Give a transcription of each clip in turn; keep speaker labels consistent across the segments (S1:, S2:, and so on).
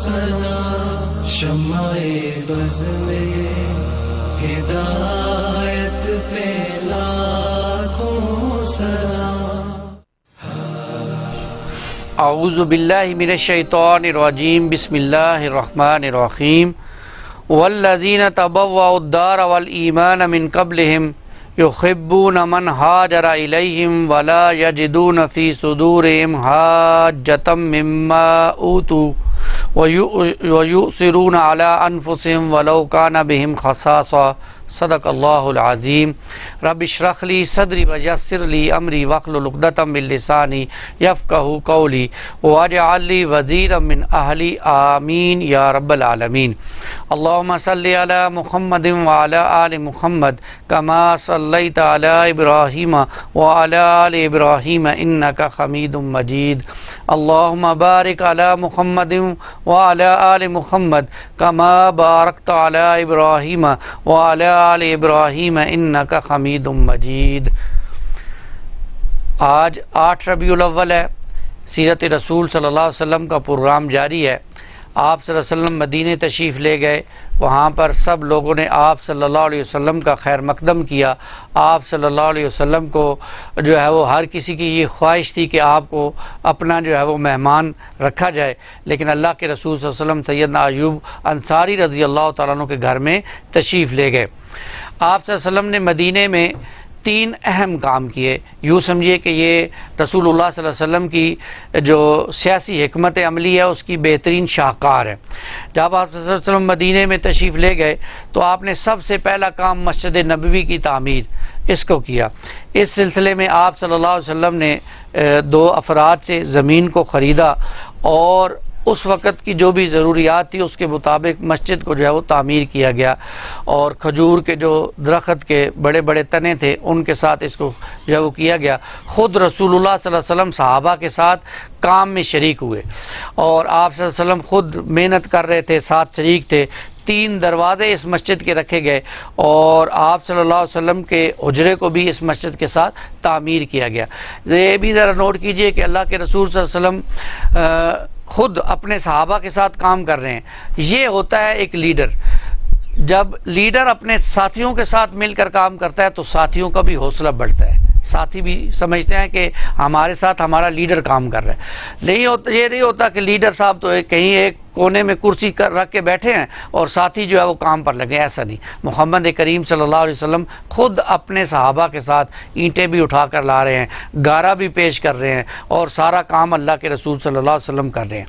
S1: سلام شمع بز میں ہدایت پہ لاکھوں سلام۔
S2: اعوذ باللہ من الشیطان الرجیم، بسم اللہ الرحمن الرحیم۔ والذین تبوأوا الدار والایمان من قبلہم یحبون من ہاجر الیہم ولا یجدون فی صدورہم حاجۃ مما اوتوا ویؤثرون علی انفسہم ولو کان بہم خصاصہ۔ صدق اللہ العظیم۔ رب اشرح لی صدری ویسر لی امری واحلل عقدۃ من لسانی یفقہوا قولی واجعل لی وزیرا من اہلی آمین یا رب العالمین۔ اللہم صلی علی محمد وعلی آل محمد کما صلیت علی ابراہیم وعلی آل ابراہیم انک حمید مجید۔ اللہم بارک علی محمد وعلی آل محمد کما بارکت علی ابراہیم وعلی آل ابراہیم انک حمید مجید۔ آج 8 ربیع الاول ہے، سیرت رسول صلی اللہ علیہ وسلم کا پروگرام جاری ہے۔ آپ صلی اللہ علیہ وسلم مدینے تشریف لے گئے، وہاں پر سب لوگوں نے آپ صلی اللہ علیہ وسلم کا خیر مقدم کیا۔ آپ صلی اللہ علیہ وسلم کو جو ہے وہ ہر کسی کی یہ خواہش تھی کہ آپ کو اپنا جو ہے وہ مہمان رکھا جائے، لیکن اللہ کے رسول صلی اللہ علیہ وسلم سیدنا ایوب انصاری رضی اللہ تعالیٰ عنہ کے گھر میں تشریف لے گئے۔ آپ صلی اللہ علیہ وسلم نے مدینے میں 3 اہم کام کیے۔ یوں سمجھیے کہ یہ رسول اللہ صلی اللہ علیہ وسلم کی جو سیاسی حکمت عملی ہے اس کی بہترین شاہکار ہے۔ جب آپ صلی اللہ علیہ وسلم مدینے میں تشریف لے گئے تو آپ نے سب سے پہلا کام مسجد نبوی کی تعمیر اس کو کیا۔ اس سلسلے میں آپ صلی اللہ علیہ وسلم نے 2 افراد سے زمین کو خریدا اور اس وقت کی جو بھی ضروریات تھی اس کے مطابق مسجد کو جو ہے وہ تعمیر کیا گیا، اور کھجور کے جو درخت کے بڑے بڑے تنے تھے ان کے ساتھ اس کو جو ہے وہ کیا گیا۔ خود رسول اللہ صلی اللہ علیہ وسلم صحابہ کے ساتھ کام میں شریک ہوئے، اور آپ صلی اللہ علیہ وسلم خود محنت کر رہے تھے، ساتھ شریک تھے۔ 3 دروازے اس مسجد کے رکھے گئے، اور آپ صلی اللہ علیہ وسلم کے حجرے کو بھی اس مسجد کے ساتھ تعمیر کیا گیا۔ یہ بھی ذرا نوٹ کیجئے کہ اللہ کے رسول صلی اللہ علیہ وسلم خود اپنے صحابہ کے ساتھ کام کر رہے ہیں۔ یہ ہوتا ہے ایک لیڈر۔ جب لیڈر اپنے ساتھیوں کے ساتھ مل کر کام کرتا ہے تو ساتھیوں کا بھی حوصلہ بڑھتا ہے، ساتھی بھی سمجھتے ہیں کہ ہمارے ساتھ ہمارا لیڈر کام کر رہا ہے۔ یہ نہیں ہوتا کہ لیڈر صاحب تو کہیں ایک کونے میں کرسی رکھ کے بیٹھے ہیں اور ساتھی جو ہے وہ کام پر لگے، ایسا نہیں۔ محمد کریم صلی اللہ علیہ وسلم خود اپنے صحابہ کے ساتھ اینٹیں بھی اٹھا کر لا رہے ہیں، گارا بھی پیش کر رہے ہیں، اور سارا کام اللہ کے رسول صلی اللہ علیہ وسلم کر رہے ہیں۔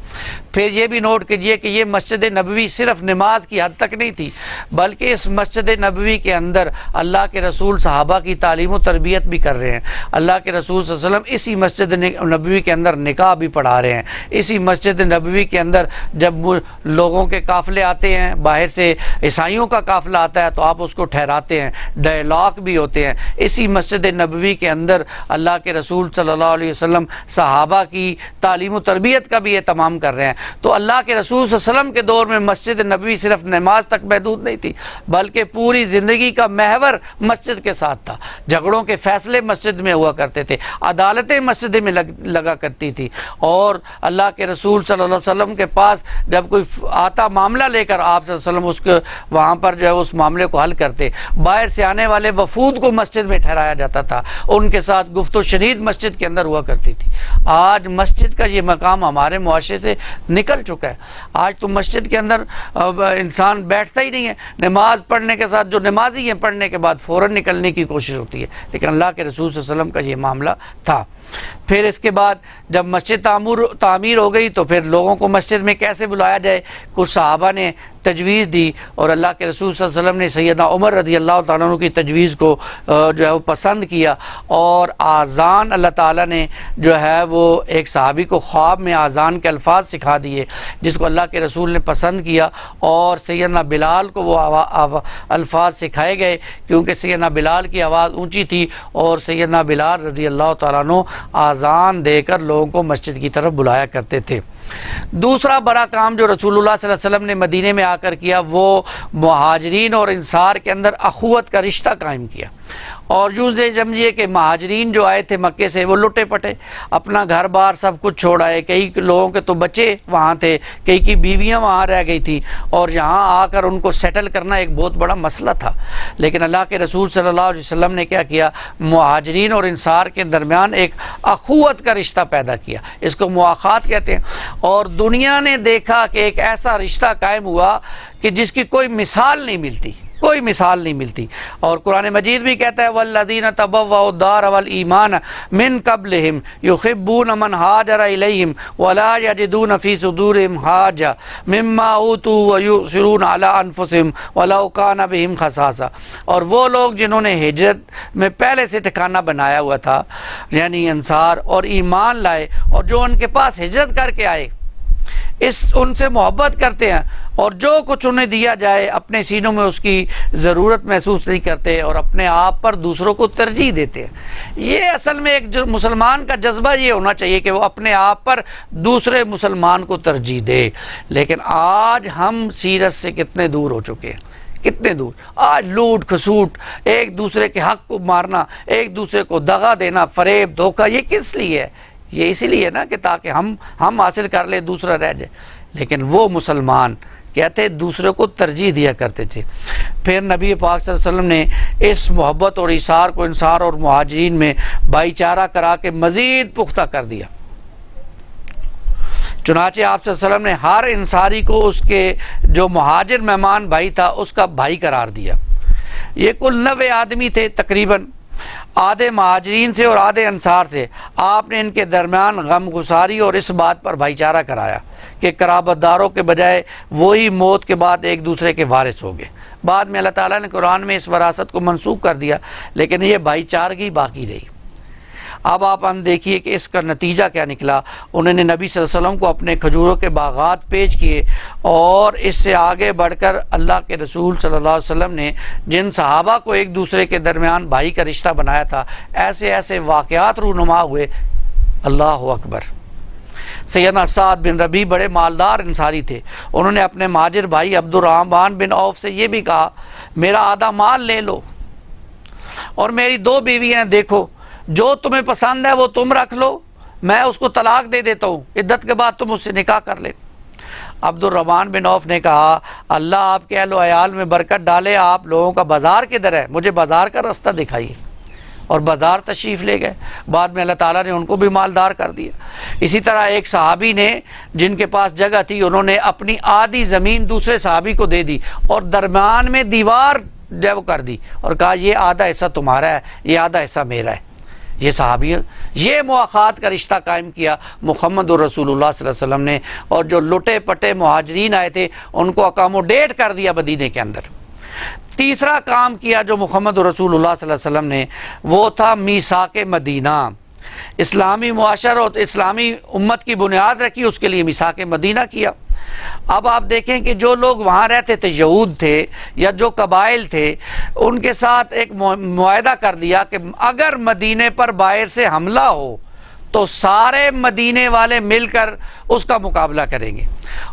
S2: پھر یہ بھی نوٹ کیجئے کہ یہ مسجد نبوی صرف نماز کی حد تک نہیں تھی، بلکہ اس مسجد نبوی کے اندر اللہ کے رسول صحابہ کی تعلیم و تربیت بھی کر رہے ہیں۔ اللہ کے رسول صلی اللہ علیہ وسلم اسی مسجد نبوی کے اندر نکاح بھی پڑھا رہے ہیں۔ اسی مسجد نبوی کے اندر جب لوگوں کے قافلے آتے ہیں، باہر سے عیسائیوں کا قافلہ آتا ہے تو آپ اس کو ٹھہراتے ہیں، ڈائلاگ بھی ہوتے ہیں۔ اسی مسجد نبوی کے اندر اللہ کے رسول صلی اللہ علیہ وسلم صحابہ کی تعلیم و تربیت کا بھی اہتمام کر رہے ہیں۔ تو اللہ کے رسول صلی اللہ علیہ وسلم کے دور میں مسجد نبوی صرف نماز تک محدود نہیں تھی، بلکہ پوری زندگی کا محور مسجد کے ساتھ تھا۔ جھگڑوں کے فیصلے مسجد میں ہوا کرتے تھے، عدالتیں مسجد میں لگا کرتی تھی، اور اللہ کے رسول صلی اللہ علیہ وسلم کے پاس جب کوئی آتا معاملہ لے کر آپ صلی اللہ علیہ وسلم اس کو وہاں پر جو ہے اس معاملے کو حل کرتے۔ باہر سے آنے والے وفود کو مسجد میں ٹھہرایا جاتا تھا، ان کے ساتھ گفت و شنید مسجد کے اندر ہوا کرتی تھی۔ آج مسجد کا یہ مقام ہمارے معاشرے سے نکل چکا ہے۔ آج تو مسجد کے اندر انسان بیٹھتا ہی نہیں ہے، نماز پڑھنے کے ساتھ جو نمازی ہیں پڑھنے کے بعد فوراً نکلنے کی کوشش ہوتی ہے، لیکن اللہ کے رسول صلی اللہ علیہ وسلم کا یہ معاملہ تھا۔ پھر اس کے بعد جب مسجد تعمیر ہو گئی تو پھر لوگوں کو مسجد میں کیسے بلایا جائے، کچھ صحابہ نے تجویز دی، اور اللہ کے رسول صلی اللہ علیہ وسلم نے سیدنا عمر رضی اللہ تعالیٰ عنہ کی تجویز کو جو ہے وہ پسند کیا، اور آذان اللہ تعالیٰ نے جو ہے وہ ایک صحابی کو خواب میں آذان کے الفاظ سکھا دیے، جس کو اللہ کے رسول نے پسند کیا، اور سیدنا بلال کو وہ الفاظ سکھائے گئے، کیونکہ سیدنا بلال کی آواز اونچی تھی، اور سیدنا بلال رضی اللہ تعالیٰ عنہ آذان دے کر لوگوں کو مسجد کی طرف بلایا کرتے تھے۔ دوسرا بڑا کام جو رسول اللہ صلی اللہ علیہ وسلم نے مدینے میں آ کر کیا، وہ مہاجرین اور انصار کے اندر اخوت کا رشتہ قائم کیا۔ اور یوں سے سمجھیے کہ مہاجرین جو آئے تھے مکے سے وہ لٹے پٹے، اپنا گھر بار سب کچھ چھوڑ آئے، کئی لوگوں کے تو بچے وہاں تھے، کئی کی بیویاں وہاں رہ گئی تھیں، اور یہاں آ کر ان کو سیٹل کرنا ایک بہت بڑا مسئلہ تھا۔ لیکن اللہ کے رسول صلی اللہ علیہ وسلم نے کیا کیا؟ مہاجرین اور انصار کے درمیان ایک اخوت کا رشتہ پیدا کیا، اس کو مواخات کہتے ہیں، اور دنیا نے دیکھا کہ ایک ایسا رشتہ قائم ہوا کہ جس کی کوئی مثال نہیں ملتی، کوئی مثال نہیں ملتی۔ اور قرآن مجید بھی کہتا ہے وَالَّذِينَ تَبَوَّءُوا الدَّارَ وَالْإِيمَانَ مِن قَبْلِهِمْ يُحِبُّونَ مَنْ هَاجَرَ إِلَيْهِمْ وَلَا يَجِدُونَ فِي صُدُورِهِمْ حَاجَةً مِمَّا أُوتُوا وَيُؤْثِرُونَ عَلَىٰ أَنفُسِهِمْ وَلَوْ كَانَ بِهِمْ خَصَاصَةٌ۔ اور وہ لوگ جنہوں نے ہجرت میں پہلے سے ٹھکانہ بنایا ہوا تھا، یعنی انصار، اور ایمان لائے، اور جو ان کے پاس ہجرت کر کے آئے، ان سے محبت کرتے ہیں، اور جو کچھ انہیں دیا جائے اپنے سینوں میں اس کی ضرورت محسوس نہیں کرتے، اور اپنے آپ پر دوسروں کو ترجیح دیتے ہیں۔ یہ اصل میں ایک مسلمان کا جذبہ یہ ہونا چاہیے کہ وہ اپنے آپ پر دوسرے مسلمان کو ترجیح دے۔ لیکن آج ہم سیرت سے کتنے دور ہو چکے ہیں، کتنے دور۔ آج لوٹ کھسوٹ، ایک دوسرے کے حق کو مارنا، ایک دوسرے کو دغا دینا، فریب، دھوکہ، یہ کس لیے ہے؟ یہ اسی لیے نا کہ تاکہ ہم حاصل کر لیں، دوسرا رہ جائے۔ لیکن وہ مسلمان کہتے دوسرے کو ترجیح دیا کرتے تھے۔ پھر نبی پاک صلی اللہ علیہ وسلم نے اس محبت اور ایثار کو انصار اور مہاجرین میں بھائی چارہ کرا کے مزید پختہ کر دیا۔ چنانچہ آپ صلی اللہ علیہ وسلم نے ہر انصاری کو اس کے جو مہاجر مہمان بھائی تھا اس کا بھائی قرار دیا۔ یہ کل 90 آدمی تھے تقریباً، آدھے مہاجرین سے اور آدھے انصار سے۔ آپ نے ان کے درمیان غم گساری اور اس بات پر بھائی چارہ کرایا کہ قرابت داروں کے بجائے وہی موت کے بعد ایک دوسرے کے وارث ہو گئے۔ بعد میں اللہ تعالیٰ نے قرآن میں اس وراثت کو منسوخ کر دیا، لیکن یہ بھائی چارگی باقی رہی۔ اب آپ ہم دیکھیے کہ اس کا نتیجہ کیا نکلا۔ انہوں نے نبی صلی اللہ علیہ وسلم کو اپنے کھجوروں کے باغات پیش کیے، اور اس سے آگے بڑھ کر اللہ کے رسول صلی اللہ علیہ وسلم نے جن صحابہ کو ایک دوسرے کے درمیان بھائی کا رشتہ بنایا تھا، ایسے ایسے واقعات رونما ہوئے۔ اللہ اکبر۔ سیدنا سعد بن ربیع بڑے مالدار انصاری تھے، انہوں نے اپنے مہاجر بھائی عبد الرحمن بن عوف سے یہ بھی کہا میرا آدھا مال لے لو، اور میری 2 بیویاں دیکھو، جو تمہیں پسند ہے وہ تم رکھ لو، میں اس کو طلاق دے دیتا ہوں، عدت کے بعد تم اس سے نکاح کر لے۔ عبد الرحمن بن عوف نے کہا اللہ آپ کے اہل و عیال میں برکت ڈالے، آپ لوگوں کا بازار کدھر ہے، مجھے بازار کا راستہ دکھائیے، اور بازار تشریف لے گئے۔ بعد میں اللہ تعالیٰ نے ان کو بھی مالدار کر دیا۔ اسی طرح ایک صحابی نے جن کے پاس جگہ تھی، انہوں نے اپنی آدھی زمین دوسرے صحابی کو دے دی، اور درمیان میں دیوار جو کر دی، اور کہا یہ آدھا حصہ تمہارا ہے، یہ آدھا حصہ میرا ہے۔ یہ صحابی یہ مواخات کا رشتہ قائم کیا محمد رسول اللہ صلی اللہ علیہ وسلم نے، اور جو لٹے پٹے مہاجرین آئے تھے ان کو اکاموڈیٹ کر دیا مدینے کے اندر۔ تیسرا کام کیا جو محمد رسول اللہ صلی اللہ علیہ وسلم نے، وہ تھا میثاق مدینہ۔ اسلامی معاشرہ اور اسلامی امت کی بنیاد رکھی، اس کے لیے میثاق مدینہ کیا۔ اب آپ دیکھیں کہ جو لوگ وہاں رہتے تھے، یہود تھے یا جو قبائل تھے، ان کے ساتھ ایک معاہدہ کر دیا کہ اگر مدینے پر باہر سے حملہ ہو تو سارے مدینے والے مل کر اس کا مقابلہ کریں گے،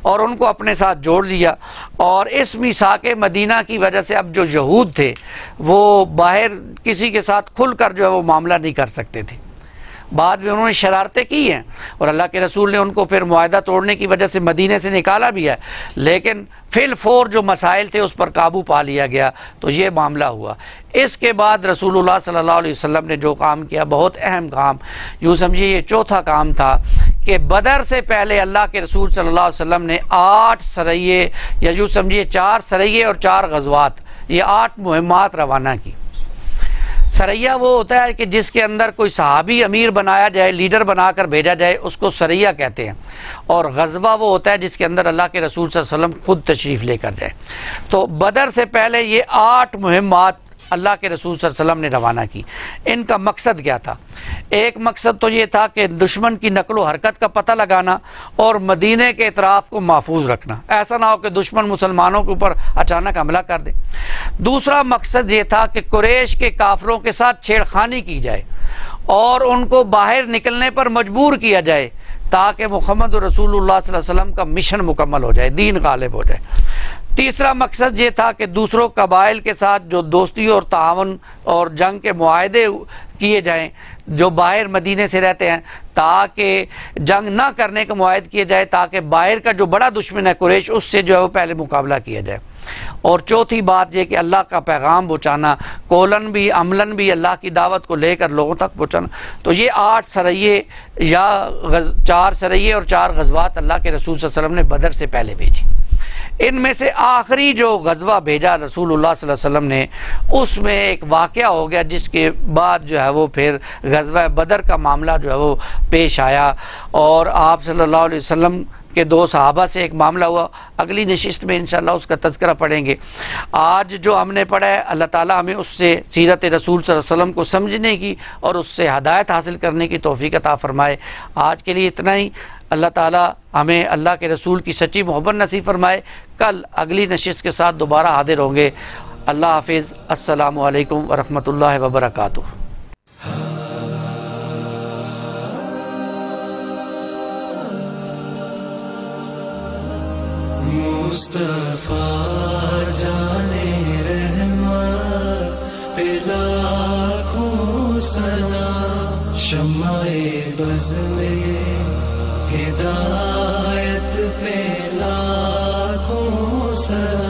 S2: اور ان کو اپنے ساتھ جوڑ لیا۔ اور اس میثاق مدینہ کی وجہ سے اب جو یہود تھے وہ باہر کسی کے ساتھ کھل کر جو ہے وہ معاملہ نہیں کر سکتے تھے۔ بعد میں انہوں نے شرارتیں کی ہیں، اور اللہ کے رسول نے ان کو پھر معاہدہ توڑنے کی وجہ سے مدینے سے نکالا بھی ہے، لیکن فی الفور جو مسائل تھے اس پر قابو پا لیا گیا، تو یہ معاملہ ہوا۔ اس کے بعد رسول اللہ صلی اللہ علیہ وسلم نے جو کام کیا، بہت اہم کام، یوں سمجھیے یہ چوتھا کام تھا کہ بدر سے پہلے اللہ کے رسول صلی اللہ علیہ وسلم نے 8 سریے، یا یوں سمجھیے 4 سریے اور 4 غزوات، یہ 8 مہمات روانہ کی۔ سریہ وہ ہوتا ہے کہ جس کے اندر کوئی صحابی امیر بنایا جائے، لیڈر بنا کر بھیجا جائے، اس کو سریہ کہتے ہیں، اور غزوہ وہ ہوتا ہے جس کے اندر اللہ کے رسول صلی اللہ علیہ وسلم خود تشریف لے کر جائے۔ تو بدر سے پہلے یہ 8 مہمات اللہ کے رسول صلی اللہ علیہ وسلم نے روانہ کی۔ ان کا مقصد کیا تھا؟ ایک مقصد تو یہ تھا کہ دشمن کی نقل و حرکت کا پتہ لگانا اور مدینے کے اطراف کو محفوظ رکھنا، ایسا نہ ہو کہ دشمن مسلمانوں کے اوپر اچانک حملہ کر دے۔ دوسرا مقصد یہ تھا کہ قریش کے کافروں کے ساتھ چھیڑخانی کی جائے اور ان کو باہر نکلنے پر مجبور کیا جائے، تاکہ محمد رسول اللہ صلی اللہ علیہ وسلم کا مشن مکمل ہو جائے، دین غالب ہو جائے۔ تیسرا مقصد یہ تھا کہ دوسروں قبائل کے ساتھ جو دوستی اور تعاون اور جنگ کے معاہدے کیے جائیں جو باہر مدینے سے رہتے ہیں، تاکہ جنگ نہ کرنے کا معاہد کیے جائے، تاکہ باہر کا جو بڑا دشمن ہے قریش اس سے جو ہے وہ پہلے مقابلہ کیا جائے۔ اور چوتھی بات یہ کہ اللہ کا پیغام پہنچانا، قولن بھی عملاً بھی اللہ کی دعوت کو لے کر لوگوں تک پہنچانا۔ تو یہ 8 سریے یا 4 سریے اور 4 غزوات اللہ کے رسول صلی اللہ علیہ وسلم نے بدر سے پہلے بھیجی۔ ان میں سے آخری جو غزوہ بھیجا رسول اللہ صلی اللہ علیہ وسلم نے، اس میں ایک واقعہ ہو گیا جس کے بعد جو ہے وہ پھر غزوہ بدر کا معاملہ جو ہے وہ پیش آیا، اور آپ صلی اللہ علیہ وسلم کے 2 صحابہ سے ایک معاملہ ہوا۔ اگلی نشست میں انشاءاللہ اس کا تذکرہ پڑھیں گے۔ آج جو ہم نے پڑھا ہے، اللہ تعالیٰ ہمیں اس سے سیرت رسول صلی اللہ علیہ وسلم کو سمجھنے کی اور اس سے ہدایت حاصل کرنے کی توفیق عطا فرمائے۔ آج کے لیے اتنا ہی۔ اللہ تعالیٰ ہمیں اللہ کے رسول کی سچی محبت نصیب فرمائے۔ کل اگلی نشست کے ساتھ دوبارہ حاضر ہوں گے۔ اللہ حافظ۔ السلام علیکم ورحمۃ اللہ وبرکاتہ۔
S1: مصطفیٰ جانے رحمت پہ لاکھوں سلام، شمع بز میں ہدایت پہ لاکھوں سلام۔